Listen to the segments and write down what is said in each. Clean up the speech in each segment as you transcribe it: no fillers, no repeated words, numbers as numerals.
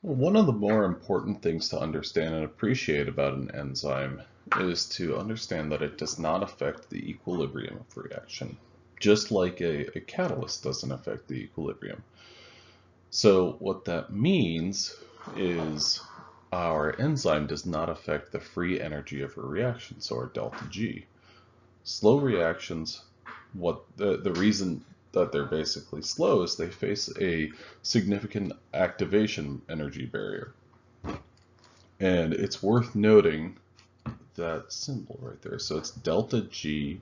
Well, one of the more important things to understand and appreciate about an enzyme is to understand that it does not affect the equilibrium of reaction, just like a catalyst doesn't affect the equilibrium. So what that means is our enzyme does not affect the free energy of a reaction, so our delta G. Slow reactions, what the reason that they're basically slow is they face a significant activation energy barrier. And it's worth noting that symbol right there. So it's delta G,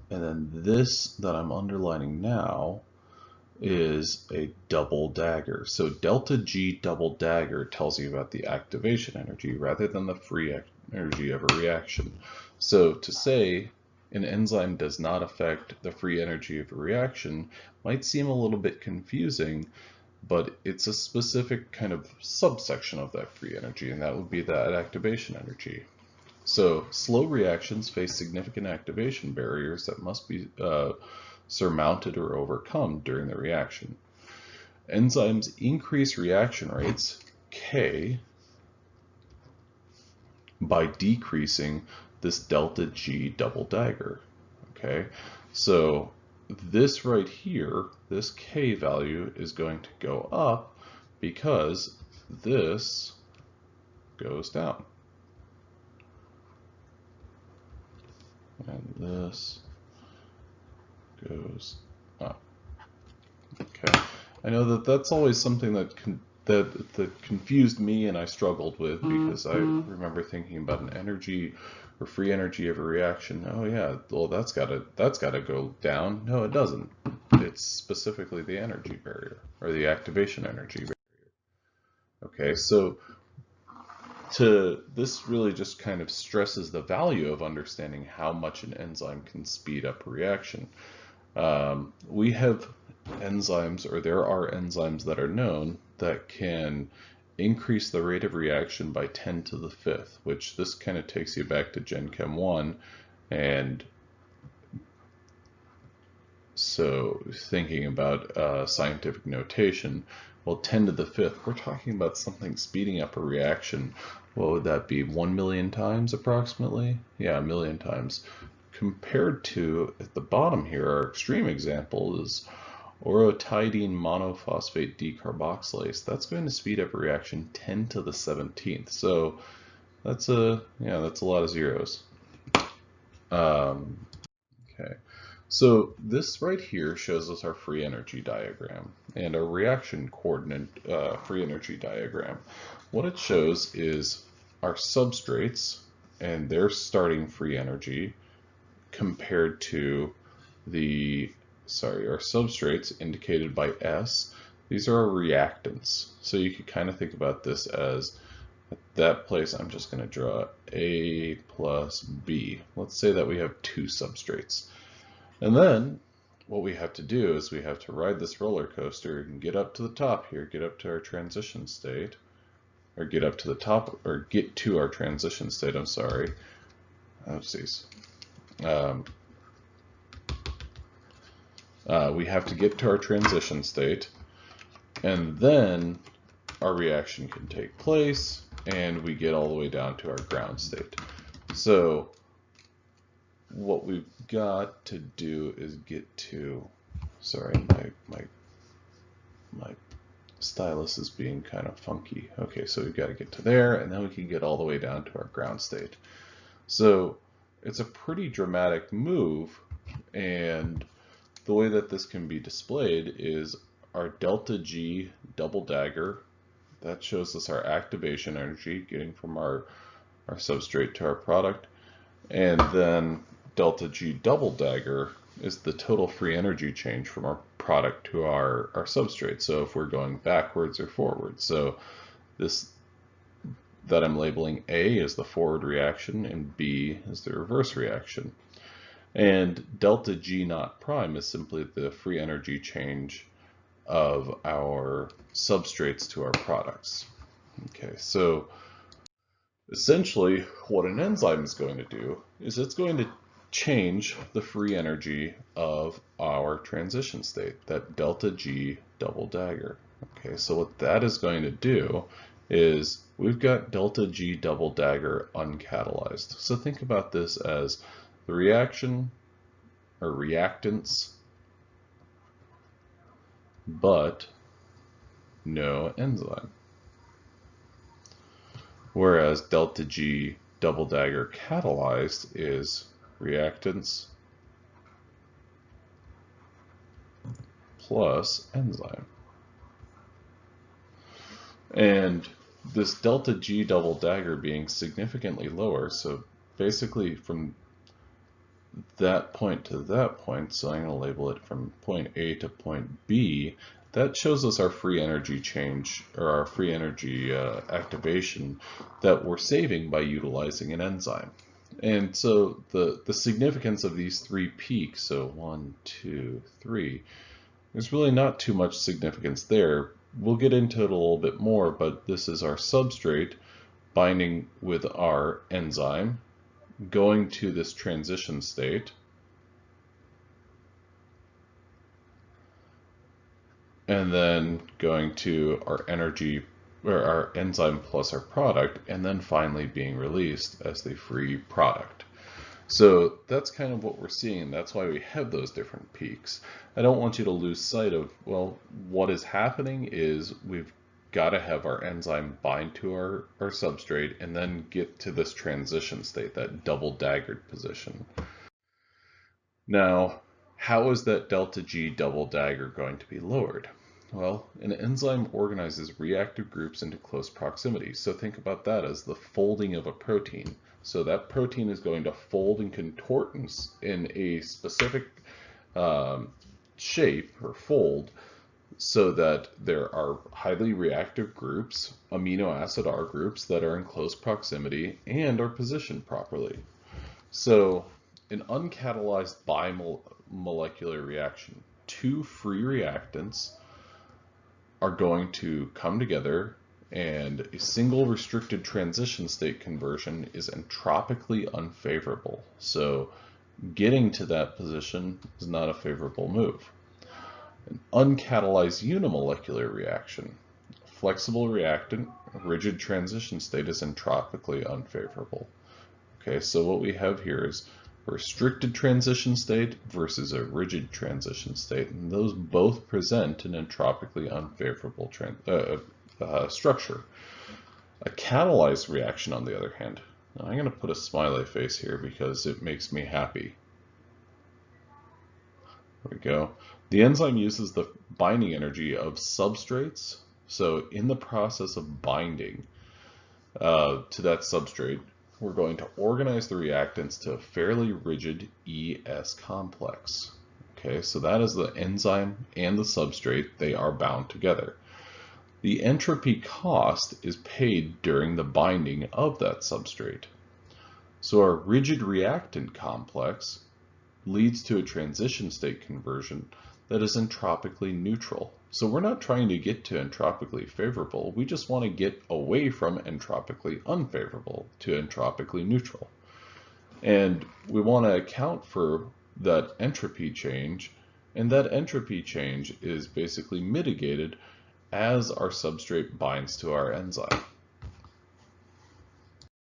and then this that I'm underlining now is a double dagger. So delta G double dagger tells you about the activation energy rather than the free energy of a reaction. So to say an enzyme does not affect the free energy of a reaction might seem a little bit confusing, but it's a specific kind of subsection of that free energy, and that would be that activation energy. So slow reactions face significant activation barriers that must be surmounted or overcome during the reaction. Enzymes increase reaction rates, K, by decreasing this delta G double dagger. Okay, so this right here, this K value is going to go up because this goes down. And this goes up. Okay, I know that that's always something that confused me and I struggled with because I remember thinking about an energy or free energy of a reaction. Oh yeah, well that's gotta go down. No, it doesn't. It's specifically the energy barrier or the activation energy barrier. Okay, so this really just kind of stresses the value of understanding how much an enzyme can speed up a reaction. We have enzymes, or there are enzymes that are known that can increase the rate of reaction by 10 to the fifth, which this kind of takes you back to Gen Chem 1. And so thinking about scientific notation, well, 10 to the fifth, we're talking about something speeding up a reaction. What would that be, 1 million times approximately? Yeah, 1 million times. Compared to, at the bottom here, our extreme example is orotidine monophosphate decarboxylase. That's going to speed up a reaction 10 to the 17th. So that's a lot of zeros. Okay. So this right here shows us our free energy diagram and our reaction coordinate free energy diagram. What it shows is our substrates and their starting free energy compared to our substrates indicated by S. These are our reactants. So you could kind of think about this as at that place, I'm just going to draw A plus B. Let's say that we have two substrates. And then what we have to do is we have to ride this roller coaster and get up to the top here, get up to our transition state, or get up to the top, or get to our transition state, I'm sorry. Oopsies. We have to get to our transition state, and then our reaction can take place, and we get all the way down to our ground state. So what we've got to do is get to, sorry, my stylus is being kind of funky. Okay, so we've got to get to there, and then we can get all the way down to our ground state. So it's a pretty dramatic move, and the way that this can be displayed is our delta G double dagger. That shows us our activation energy getting from our substrate to our product. And then delta G double dagger is the total free energy change from our product to our substrate. So if we're going backwards or forwards. So this that I'm labeling A is the forward reaction and B is the reverse reaction. And delta G naught prime is simply the free energy change of our substrates to our products. Okay, so essentially what an enzyme is going to do is it's going to change the free energy of our transition state, that delta G double dagger. Okay, so what that is going to do is we've got delta G double dagger uncatalyzed. So think about this as the reaction or reactants, but no enzyme. Whereas delta G double dagger catalyzed is reactants plus enzyme. And this delta G double dagger being significantly lower, so basically from that point to that point, so I'm going to label it from point A to point B, that shows us our free energy change, or our free energy activation that we're saving by utilizing an enzyme. And so the significance of these three peaks, so 1, 2, 3, there's really not too much significance there. We'll get into it a little bit more, but this is our substrate binding with our enzyme, going to this transition state, and then going to our energy, or our enzyme plus our product, and then finally being released as the free product. So that's kind of what we're seeing. That's why we have those different peaks. I don't want you to lose sight of, well, what is happening is we've got to have our enzyme bind to our substrate and then get to this transition state, that double daggered position. Now, how is that delta G double dagger going to be lowered? Well, an enzyme organizes reactive groups into close proximity. So think about that as the folding of a protein. So that protein is going to fold and contort in a specific shape or fold so that there are highly reactive groups, amino acid R groups that are in close proximity and are positioned properly. So an uncatalyzed bimolecular reaction, two free reactants are going to come together, and a single restricted transition state conversion is entropically unfavorable. So getting to that position is not a favorable move. An uncatalyzed unimolecular reaction, flexible reactant, rigid transition state is entropically unfavorable. Okay, so what we have here is a restricted transition state versus a rigid transition state, and those both present an entropically unfavorable structure. A catalyzed reaction, on the other hand, now I'm going to put a smiley face here because it makes me happy. There we go. The enzyme uses the binding energy of substrates. So in the process of binding to that substrate, we're going to organize the reactants to a fairly rigid ES complex. Okay, so that is the enzyme and the substrate. They are bound together. The entropy cost is paid during the binding of that substrate. So our rigid reactant complex leads to a transition state conversion that is entropically neutral. So we're not trying to get to entropically favorable, we just want to get away from entropically unfavorable to entropically neutral. And we want to account for that entropy change, and that entropy change is basically mitigated as our substrate binds to our enzyme.